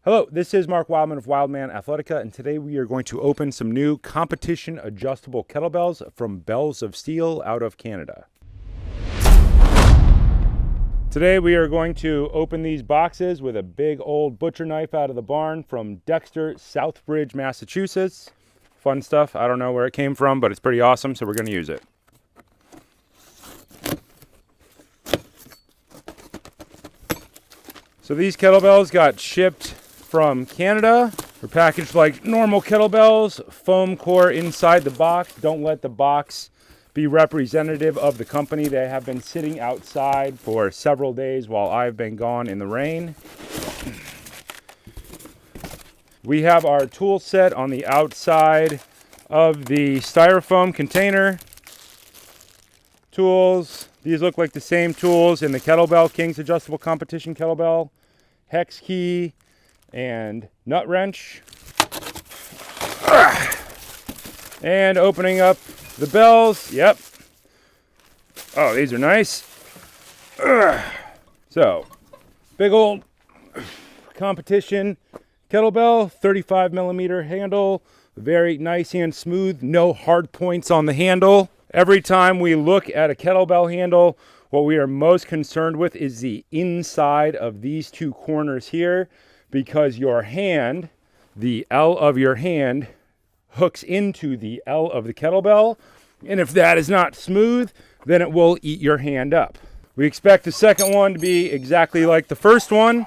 Hello, this is Mark Wildman of Wildman Athletica, and today we are going to open some new competition adjustable kettlebells from Bells of Steel out of Canada. Today we are going to open these boxes with a big old butcher knife out of the barn from Dexter, Southbridge, Massachusetts. Fun stuff. I don't know where it came from, but it's pretty awesome, so we're going to use it. So these kettlebells got shipped from Canada. They're packaged like normal kettlebells, foam core inside the box. Don't let the box be representative of the company. They have been sitting outside for several days while I've been gone in the rain. We have our tool set on the outside of the styrofoam container. Tools. These look like the same tools in the Kettlebell Kings Adjustable Competition Kettlebell. Hex key and nut wrench. And opening up the bells. Yep. Oh, these are nice. So, big old competition kettlebell, 35 millimeter handle, very nice and smooth, no hard points on the handle. Every time we look at a kettlebell handle, what we are most concerned with is the inside of these two corners here, because your hand, the L of your hand, hooks into the L of the kettlebell. And if that is not smooth, then it will eat your hand up. We expect the second one to be exactly like the first one.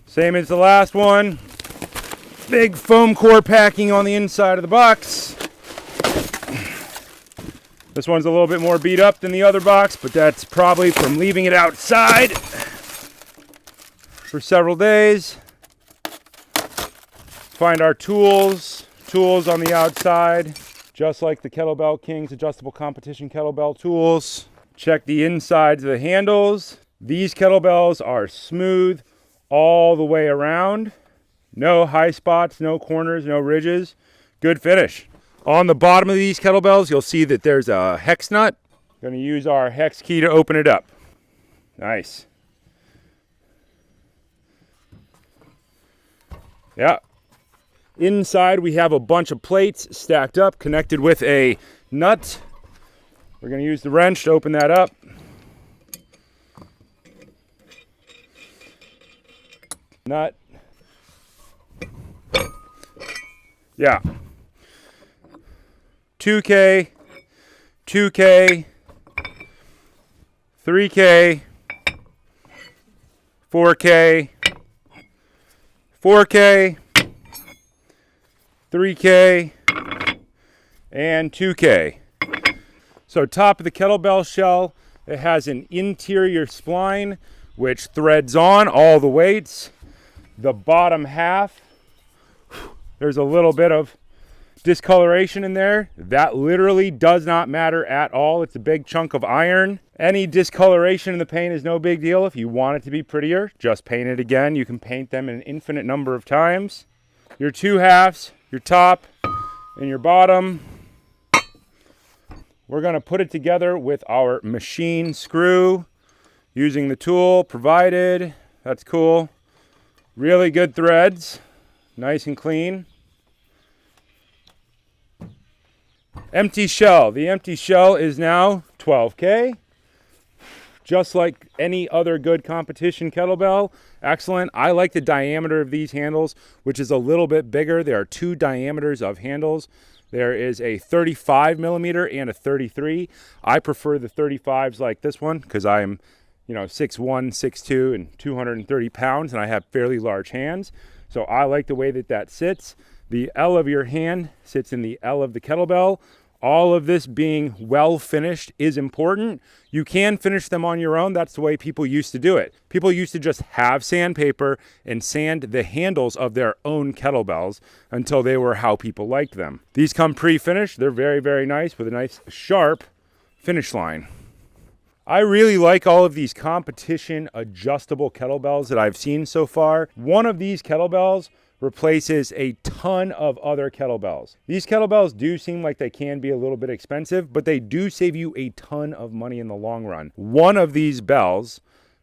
Same as the last one. Big foam core packing on the inside of the box. This one's a little bit more beat up than the other box, but that's probably from leaving it outside for several days. Find our tools on the outside, just like the Kettlebell Kings Adjustable Competition Kettlebell tools. Check the insides of the handles. These kettlebells are smooth all the way around. No high spots, no corners, no ridges. Good finish. On the bottom of these kettlebells, you'll see that there's a hex nut. Going to use our hex key to open it up. Nice. Yeah. Inside we have a bunch of plates stacked up, connected with a nut. We're going to use the wrench to open that up. Nut. Yeah. 2K, 2K, 3K, 4K, 4K, 3K, and 2K. So top of the kettlebell shell, it has an interior spline which threads on all the weights. The bottom half, there's a little bit of discoloration in there. That literally does not matter at all. It's a big chunk of iron. Any discoloration in the paint is no big deal. If you want it to be prettier, just paint it again. You can paint them an infinite number of times. Your two halves, your top and your bottom. We're going to put it together with our machine screw using the tool provided. That's cool. Really good threads. Nice and clean. Empty shell. The empty shell is now 12K. Just like any other good competition kettlebell. Excellent. I like the diameter of these handles, which is a little bit bigger. There are two diameters of handles. There is a 35 millimeter and a 33. I prefer the 35s like this one because I'm 6'1", 6'2", and 230 pounds, and I have fairly large hands. So I like the way that sits. The L of your hand sits in the L of the kettlebell. All of this being well finished is important. You can finish them on your own. That's the way people used to do it. People used to just have sandpaper and sand the handles of their own kettlebells until they were how people liked them. These come pre-finished. They're very, very nice with a nice sharp finish line. I really like all of these competition adjustable kettlebells that I've seen so far. One of these kettlebells replaces a ton of other kettlebells. These kettlebells do seem like they can be a little bit expensive, but they do save you a ton of money in the long run. One of these bells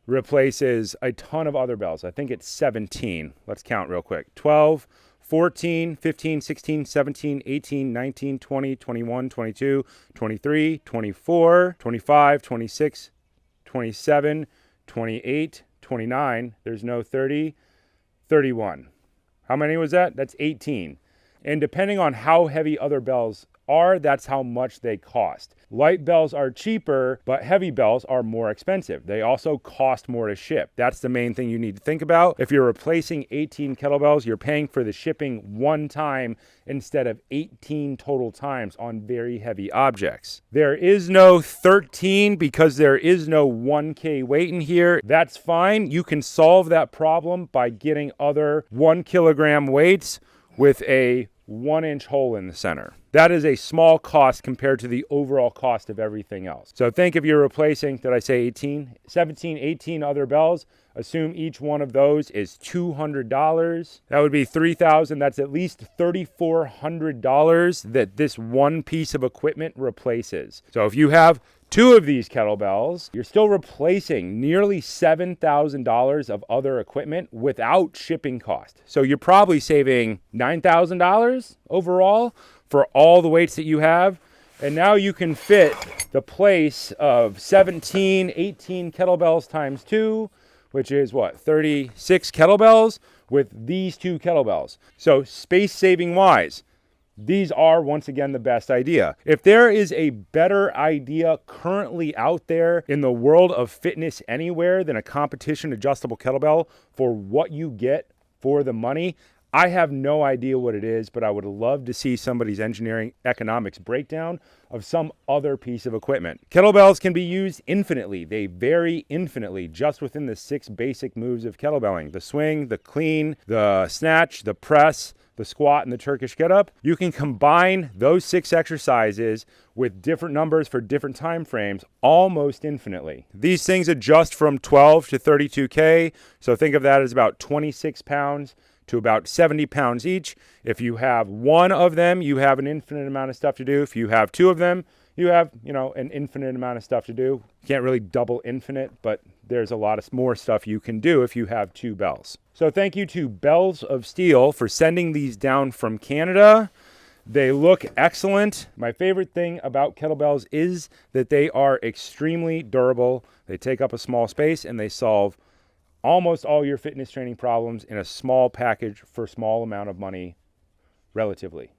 replaces a ton of other bells. I think it's 17. Let's count real quick. 12, 14, 15, 16, 17, 18, 19, 20, 21, 22, 23, 24, 25, 26, 27, 28, 29. There's no 30, 31. How many was that? That's 18. And depending on how heavy other bells are, that's how much they cost. Light bells are cheaper, but heavy bells are more expensive. They also cost more to ship. That's the main thing you need to think about. If you're replacing 18 kettlebells, you're paying for the shipping one time instead of 18 total times on very heavy objects. There is no 13 because there is no 1K weight in here. That's fine. You can solve that problem by getting other 1 kilogram weights with a 1-inch hole in the center. That is a small cost compared to the overall cost of everything else. So think if you're replacing, did I say 18? 17, 18 other bells. Assume each one of those is $200. That would be $3,000. That's at least $3,400 that this one piece of equipment replaces. So if you have 2 of these kettlebells, you're still replacing nearly $7,000 of other equipment without shipping cost. So you're probably saving $9,000 overall for all the weights that you have. And now you can fit the place of 17, 18 kettlebells times 2, which is what, 36 kettlebells with these 2 kettlebells. So space saving wise, these are, once again, the best idea. If there is a better idea currently out there in the world of fitness anywhere than a competition adjustable kettlebell for what you get for the money, I have no idea what it is, but I would love to see somebody's engineering economics breakdown of some other piece of equipment. Kettlebells can be used infinitely. They vary infinitely just within the 6 basic moves of kettlebelling: the swing, the clean, the snatch, the press, the squat, and the Turkish get-up. You can combine those 6 exercises with different numbers for different time frames almost infinitely. These things adjust from 12 to 32K, so think of that as about 26 pounds to about 70 pounds each. If you have 1 of them, you have an infinite amount of stuff to do. If you have 2 of them, you have, an infinite amount of stuff to do. You can't really double infinite, but there's a lot of more stuff you can do if you have 2 bells. So thank you to Bells of Steel for sending these down from Canada. They look excellent. My favorite thing about kettlebells is that they are extremely durable. They take up a small space and they solve almost all your fitness training problems in a small package for a small amount of money, relatively.